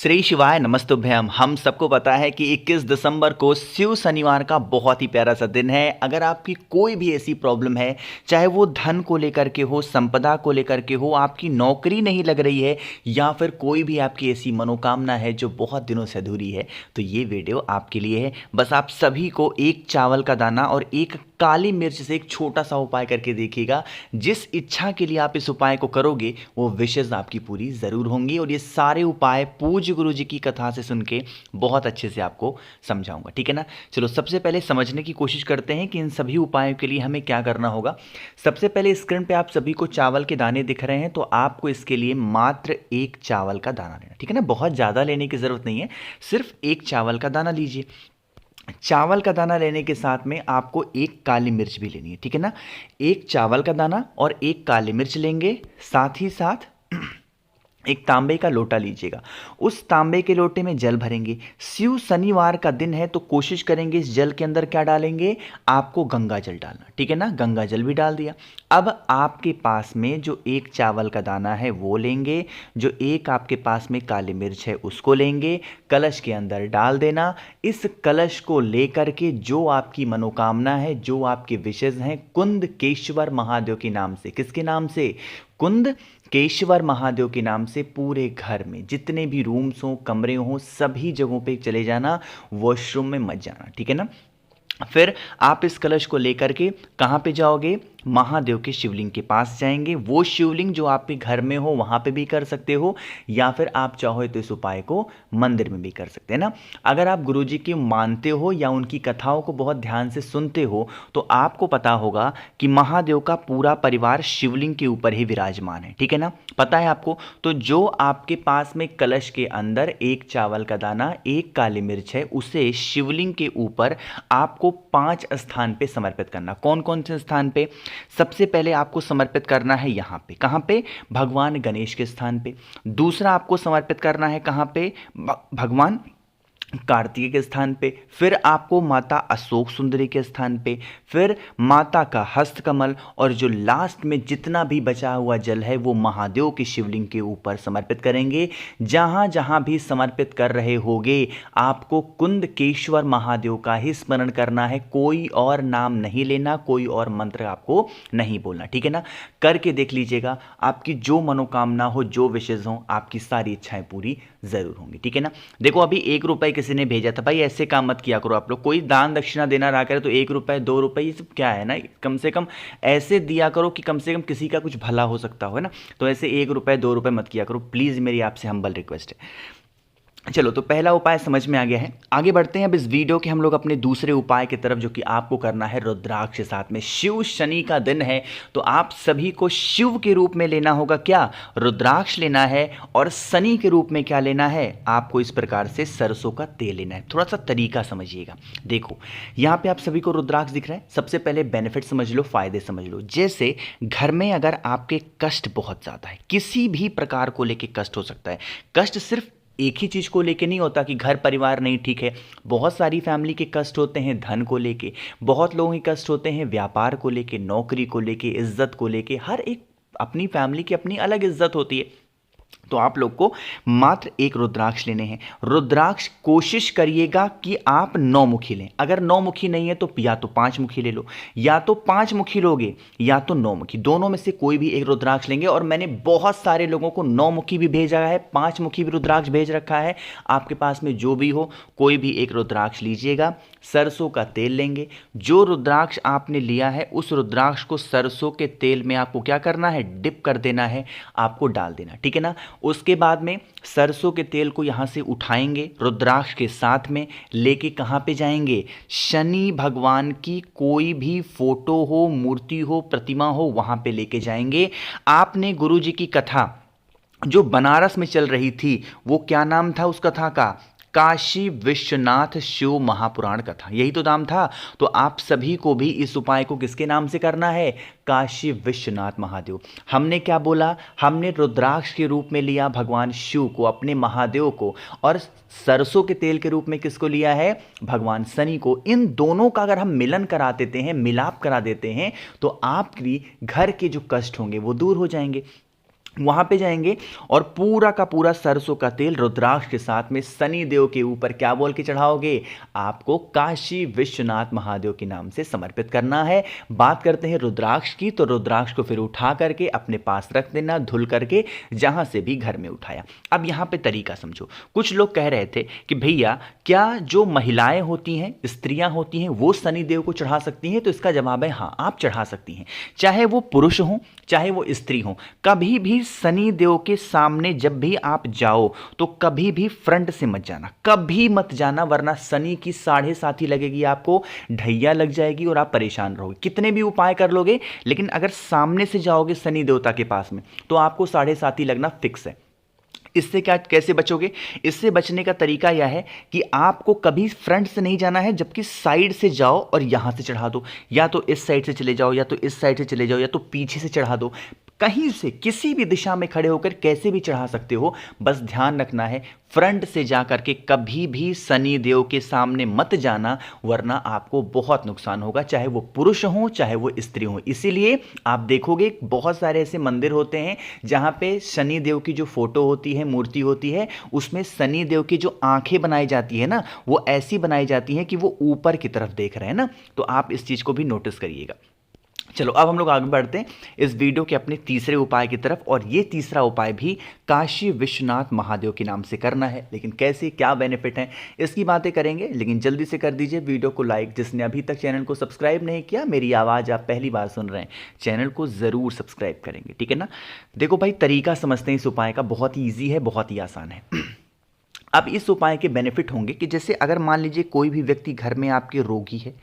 श्री शिवाय नमस्तुभ्यम। हम सबको पता है कि 21 दिसंबर को शिव शनिवार का बहुत ही प्यारा सा दिन है। अगर आपकी कोई भी ऐसी प्रॉब्लम है, चाहे वो धन को लेकर के हो, संपदा को लेकर के हो, आपकी नौकरी नहीं लग रही है, या फिर कोई भी आपकी ऐसी मनोकामना है जो बहुत दिनों से अधूरी है, तो ये वीडियो आपके लिए है। बस आप सभी को एक चावल का दाना और एक काली मिर्च से एक छोटा सा उपाय करके देखिएगा। जिस इच्छा के लिए आप इस उपाय को करोगे वो विशेष आपकी पूरी ज़रूर होंगी। और ये सारे उपाय पूज्य गुरु जी की कथा से सुन के बहुत अच्छे से आपको समझाऊंगा, ठीक है ना। चलो सबसे पहले समझने की कोशिश करते हैं कि इन सभी उपायों के लिए हमें क्या करना होगा। सबसे पहले स्क्रीन पे आप सभी को चावल के दाने दिख रहे हैं, तो आपको इसके लिए मात्र एक चावल का दाना लेना, ठीक है ना। बहुत ज़्यादा लेने की ज़रूरत नहीं है, सिर्फ एक चावल का दाना लीजिए। चावल का दाना लेने के साथ में आपको एक काली मिर्च भी लेनी है, ठीक है ना। एक चावल का दाना और एक काली मिर्च लेंगे, साथ ही साथ एक तांबे का लोटा लीजिएगा। उस तांबे के लोटे में जल भरेंगे। शिव शनिवार का दिन है तो कोशिश करेंगे इस जल के अंदर क्या डालेंगे, आपको गंगा जल डालना, ठीक है ना। गंगा जल भी डाल दिया। अब आपके पास में जो एक चावल का दाना है वो लेंगे, जो एक आपके पास में काली मिर्च है उसको लेंगे, कलश के अंदर डाल देना। इस कलश को लेकर के जो आपकी मनोकामना है, जो आपके विशेष हैं, कुंद केशवर महादेव के नाम से, किसके नाम से, कुंद केशवर महादेव के नाम से, पूरे घर में जितने भी रूम्स हों, कमरे हों, सभी जगहों पे चले जाना, वॉशरूम में मत जाना, ठीक है ना। फिर आप इस कलश को लेकर के कहाँ पे जाओगे, महादेव के शिवलिंग के पास जाएंगे। वो शिवलिंग जो आपके घर में हो वहाँ पे भी कर सकते हो, या फिर आप चाहो तो इस उपाय को मंदिर में भी कर सकते हैं ना। अगर आप गुरुजी की मानते हो या उनकी कथाओं को बहुत ध्यान से सुनते हो तो आपको पता होगा कि महादेव का पूरा परिवार शिवलिंग के ऊपर ही विराजमान है, ठीक है ना, पता है आपको। तो जो आपके पास में कलश के अंदर एक चावल का दाना, एक काली मिर्च है, उसे शिवलिंग के ऊपर आपको 5 स्थान पे समर्पित करना। कौन कौन से स्थान पे, सबसे पहले आपको समर्पित करना है यहाँ पे, कहाँ पे, भगवान गणेश के स्थान पे। दूसरा आपको समर्पित करना है कहाँ पे, भगवान कार्तिकेय के स्थान पे। फिर आपको माता अशोक सुंदरी के स्थान पे, फिर माता का हस्तकमल, और जो लास्ट में जितना भी बचा हुआ जल है वो महादेव के शिवलिंग के ऊपर समर्पित करेंगे। जहाँ जहाँ भी समर्पित कर रहे होगे आपको कुंद केशवर महादेव का ही स्मरण करना है, कोई और नाम नहीं लेना, कोई और मंत्र आपको नहीं बोलना, ठीक है ना। करके देख लीजिएगा, आपकी जो मनोकामना हो, जो विशेष हो, आपकी सारी इच्छाएं पूरी जरूर होंगी, ठीक है ना। देखो अभी 1 रुपए किसी ने भेजा था, भाई ऐसे काम मत किया करो आप लोग। कोई दान दक्षिणा देना रहा करे तो 1 रुपए 2 रुपए ये सब क्या है ना, कम से कम ऐसे दिया करो कि कम से कम किसी का कुछ भला हो सकता हो, है ना। तो ऐसे 1 रुपए 2 रुपए मत किया करो प्लीज, मेरी आपसे हम्बल रिक्वेस्ट है। चलो तो पहला उपाय समझ में आ गया है। आगे बढ़ते हैं अब इस वीडियो के हम लोग अपने दूसरे उपाय की तरफ, जो कि आपको करना है रुद्राक्ष के साथ में। शिव शनि का दिन है तो आप सभी को शिव के रूप में लेना होगा क्या, रुद्राक्ष लेना है। और शनि के रूप में क्या लेना है, आपको इस प्रकार से सरसों का तेल लेना है। थोड़ा सा तरीका समझिएगा। देखो यहाँ पे आप सभी को रुद्राक्ष दिख रहा है, सबसे पहले बेनिफिट समझ लो, फायदे समझ लो। जैसे घर में अगर आपके कष्ट बहुत ज़्यादा है, किसी भी प्रकार को लेके कष्ट हो सकता है। कष्ट सिर्फ एक ही चीज़ को लेके नहीं होता कि घर परिवार नहीं ठीक है, बहुत सारी फैमिली के कष्ट होते हैं धन को लेके, बहुत लोगों के कष्ट होते हैं व्यापार को लेके, नौकरी को लेके, इज्जत को लेके। हर एक अपनी फैमिली की अपनी अलग इज्जत होती है। तो आप लोग को मात्र एक रुद्राक्ष लेने हैं। रुद्राक्ष कोशिश करिएगा कि आप 9 मुखी लें। अगर 9 मुखी नहीं है तो या तो 5 मुखी ले लो, या तो 5 मुखी लोगे या तो 9 मुखी, दोनों में से कोई भी एक रुद्राक्ष लेंगे। और मैंने बहुत सारे लोगों को 9 मुखी भी भेजा है, 5 मुखी भी रुद्राक्ष भेज रखा है। आपके पास में जो भी हो कोई भी एक रुद्राक्ष लीजिएगा। सरसों का तेल लेंगे। जो रुद्राक्ष आपने लिया है उस रुद्राक्ष को सरसों के तेल में आपको क्या करना है, डिप कर देना है, आपको डाल देना, ठीक है ना। उसके बाद में सरसों के तेल को यहाँ से उठाएंगे, रुद्राक्ष के साथ में लेके कहाँ पे जाएंगे, शनि भगवान की कोई भी फोटो हो, मूर्ति हो, प्रतिमा हो, वहाँ पे लेके जाएंगे। आपने गुरु जी की कथा जो बनारस में चल रही थी, वो क्या नाम था उस कथा का, काशी विश्वनाथ शिव महापुराण कथा, यही तो नाम था। तो आप सभी को भी इस उपाय को किसके नाम से करना है, काशी विश्वनाथ महादेव। हमने क्या बोला, हमने रुद्राक्ष के रूप में लिया भगवान शिव को, अपने महादेव को, और सरसों के तेल के रूप में किसको लिया है, भगवान शनि को। इन दोनों का अगर हम मिलन करा देते हैं, मिलाप करा देते हैं, तो आपकी घर के जो कष्ट होंगे वो दूर हो जाएंगे। वहां पे जाएंगे और पूरा का पूरा सरसों का तेल रुद्राक्ष के साथ में शनि देव के ऊपर क्या बोल के चढ़ाओगे? आपको काशी विश्वनाथ महादेव के नाम से समर्पित करना है। बात करते हैं रुद्राक्ष की, तो रुद्राक्ष को फिर उठा करके अपने पास रख देना, धुल करके, जहां से भी घर में उठाया। अब यहां पे तरीका समझो। कुछ लोग कह रहे थे कि भैया क्या जो महिलाएं होती हैं, स्त्रियां होती हैं, वो शनि देव को चढ़ा सकती हैं? तो इसका जवाब है हाँ, आप चढ़ा सकती हैं। चाहे वो पुरुष हो चाहे वो स्त्री हो, कभी भी शनि देव के सामने जब भी आप जाओ तो कभी भी फ्रंट से मत जाना, कभी मत जाना, वरना शनि की 7.5 लगेगी, आपको ढैया लग जाएगी और आप परेशान रहोगे। कितने भी उपाय कर लोगे, लेकिन अगर सामने से जाओगे शनि देवता के पास में तो आपको 7.5 लगना फिक्स है। इससे क्या, कैसे बचोगे? इससे बचने का तरीका यह है कि आपको कभी फ्रंट से नहीं जाना है, जबकि साइड से जाओ और यहां से चढ़ा दो। या तो इस साइड से चले जाओ, या तो इस साइड से चले जाओ, या तो पीछे से चढ़ा दो। कहीं से किसी भी दिशा में खड़े होकर कैसे भी चढ़ा सकते हो। बस ध्यान रखना है, फ्रंट से जा करके कभी भी शनि देव के सामने मत जाना, वरना आपको बहुत नुकसान होगा, चाहे वो पुरुष हो चाहे वो स्त्री हो। इसीलिए आप देखोगे बहुत सारे ऐसे मंदिर होते हैं जहां पे शनि देव की जो फोटो होती है, मूर्ति होती है, उसमें शनि देव की जो आंखें बनाई जाती है ना, वो ऐसी बनाई जाती हैं कि वो ऊपर की तरफ देख रहे हैं ना। तो आप इस चीज को भी नोटिस करिएगा। चलो अब हम लोग आगे बढ़ते हैं इस वीडियो के अपने तीसरे उपाय की तरफ, और ये तीसरा उपाय भी काशी विश्वनाथ महादेव के नाम से करना है। लेकिन कैसे, क्या बेनिफिट हैं, इसकी बातें करेंगे। लेकिन जल्दी से कर दीजिए वीडियो को लाइक। जिसने अभी तक चैनल को सब्सक्राइब नहीं किया, मेरी आवाज़ आप पहली बार सुन रहे हैं, चैनल को ज़रूर सब्सक्राइब करेंगे, ठीक है ना। देखो भाई, तरीका समझते हैं इस उपाय का, बहुत ही ईजी है, बहुत ही आसान है। अब इस उपाय के बेनिफिट होंगे कि जैसे अगर मान लीजिए कोई भी व्यक्ति घर में आपके रोगी है,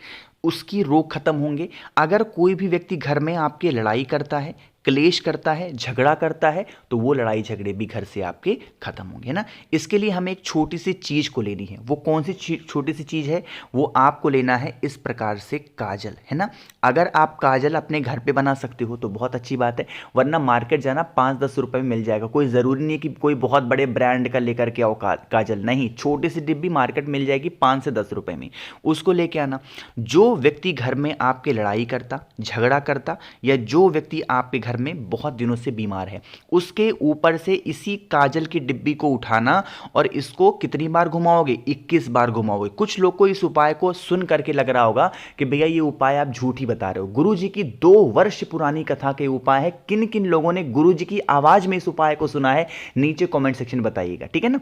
उसकी रोग खत्म होंगे। अगर कोई भी व्यक्ति घर में आपके लड़ाई करता है, क्लेश करता है, झगड़ा करता है, तो वो लड़ाई झगड़े भी घर से आपके खत्म होंगे ना। इसके लिए हमें एक छोटी सी चीज को लेनी है। वो कौन सी छोटी सी चीज है? वो आपको लेना है इस प्रकार से काजल, है ना। अगर आप काजल अपने घर पे बना सकते हो तो बहुत अच्छी बात है, वरना मार्केट जाना, 5-10 रुपए में मिल जाएगा। कोई ज़रूरी नहीं है कि कोई बहुत बड़े ब्रांड का लेकर के आओ काजल, नहीं, छोटी सी डिब्बी मार्केट मिल जाएगी 5 से 10 रुपए में, उसको लेके आना। जो व्यक्ति घर में आपके लड़ाई करता, झगड़ा करता, या जो व्यक्ति आपके घर में बहुत दिनों से बीमार है, उसके ऊपर से इसी काजल की डिब्बी को उठाना और इसको कितनी बार घुमाओगे? 21 बार घुमाओगे। कुछ लोग को इस उपाय को सुन करके लग रहा होगा कि भैया ये उपाय आप झूठी बता रहे हो। गुरु जी की 2 वर्ष पुरानी कथा के उपाय है। किन किन लोगों ने गुरु जी की आवाज में इस उपाय को सुना है, नीचे कमेंट सेक्शन बताइएगा, ठीक है ना।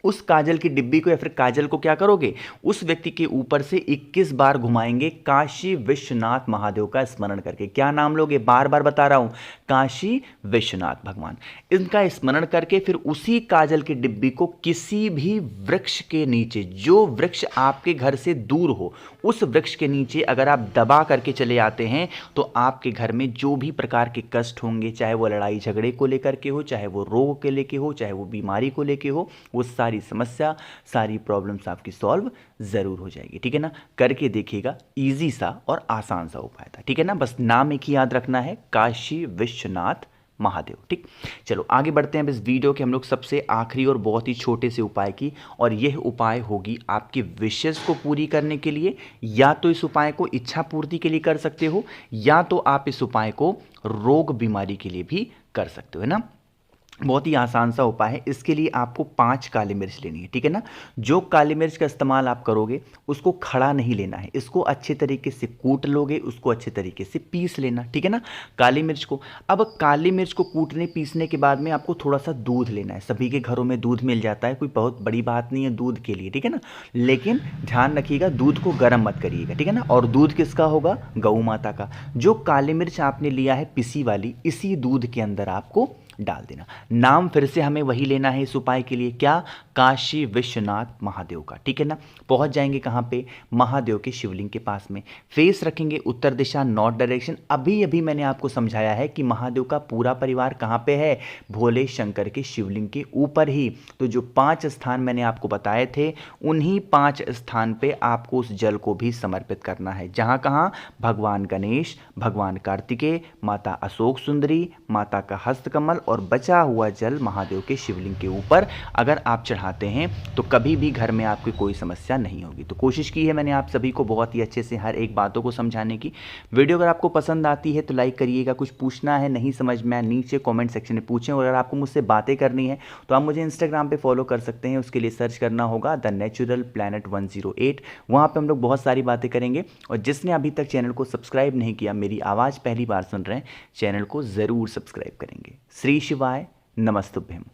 उस काजल की डिब्बी को या फिर काजल को क्या करोगे? उस व्यक्ति के ऊपर से 21 बार घुमाएंगे, काशी विश्वनाथ महादेव का स्मरण करके। क्या नाम लोगे? बार बार बता रहा हूं, काशी विश्वनाथ भगवान। इनका स्मरण करके फिर उसी काजल की डिब्बी को किसी भी वृक्ष के नीचे, जो वृक्ष आपके घर से दूर हो, उस वृक्ष के नीचे अगर आप दबा करके चले आते हैं तो आपके घर में जो भी प्रकार के कष्ट होंगे, चाहे वो लड़ाई झगड़े को लेकर के हो, चाहे वो रोग के लेके हो, चाहे वो बीमारी को लेके हो, वो सारी समस्या, सारी प्रॉब्लम्स आपकी सॉल्व जरूर हो जाएगी, ठीक है ना। करके देखिएगा, इजी सा और आसान सा उपाय था, ठीक है ना। बस नाम एक ही याद रखना है, काशी विश्वनाथ महादेव, ठीक। चलो आगे बढ़ते हैं अब इस वीडियो के हम लोग सबसे आखिरी और बहुत ही छोटे से उपाय की, और यह उपाय होगी आपकी विशेष को पूरी करने के लिए। या तो इस उपाय को इच्छा पूर्ति के लिए कर सकते हो, या तो आप इस उपाय को रोग बीमारी के लिए भी कर सकते हो, है ना। बहुत ही आसान सा उपाय है। इसके लिए आपको 5 काली मिर्च लेनी है, ठीक है ना। जो काली मिर्च का इस्तेमाल आप करोगे उसको खड़ा नहीं लेना है, इसको अच्छे तरीके से कूट लोगे, उसको अच्छे तरीके से पीस लेना, ठीक है ना, काली मिर्च को। अब काली मिर्च को कूटने पीसने के बाद में आपको थोड़ा सा दूध लेना है। सभी के घरों में दूध मिल जाता है, कोई बहुत बड़ी बात नहीं है दूध के लिए, ठीक है ना। लेकिन ध्यान रखिएगा, दूध को गर्म मत करिएगा, ठीक है ना। और दूध किसका होगा? गौ माता का। जो काली मिर्च आपने लिया है पिसी वाली, इसी दूध के अंदर आपको डाल देना। नाम फिर से हमें वही लेना है इस उपाय के लिए, क्या? काशी विश्वनाथ महादेव का, ठीक है ना। पहुंच जाएंगे कहां पे? महादेव के शिवलिंग के पास में। फेस रखेंगे उत्तर दिशा, नॉर्थ डायरेक्शन। अभी अभी मैंने आपको समझाया है कि महादेव का पूरा परिवार कहां पे है? भोले शंकर के शिवलिंग के ऊपर ही। तो जो 5 स्थान मैंने आपको बताए थे, उन्हीं 5 स्थान पे आपको उस जल को भी समर्पित करना है। जहां कहां? भगवान गणेश, भगवान कार्तिकेय, माता अशोक सुंदरी, माता का हस्तकमल और बचा हुआ जल महादेव के शिवलिंग के ऊपर अगर आप चढ़ाते हैं तो कभी भी घर में आपकी कोई समस्या नहीं होगी। तो कोशिश की है मैंने आप सभी को बहुत ही अच्छे से हर एक बातों को समझाने की। वीडियो अगर आपको पसंद आती है तो लाइक करिएगा, कुछ पूछना है नहीं समझ में नीचे कमेंट सेक्शन में पूछें, और अगर आपको मुझसे बातें करनी है तो आप मुझे इंस्टाग्राम पे फॉलो कर सकते हैं। उसके लिए सर्च करना होगा द नेचुरल प्लैनेट 108। वहाँ पे हम लोग बहुत सारी बातें करेंगे। और जिसने अभी तक चैनल को सब्सक्राइब नहीं किया, मेरी आवाज़ पहली बार सुन रहे हैं, चैनल को ज़रूर सब्सक्राइब करेंगे। श्री शिवाय, नमस्तुभ्यम।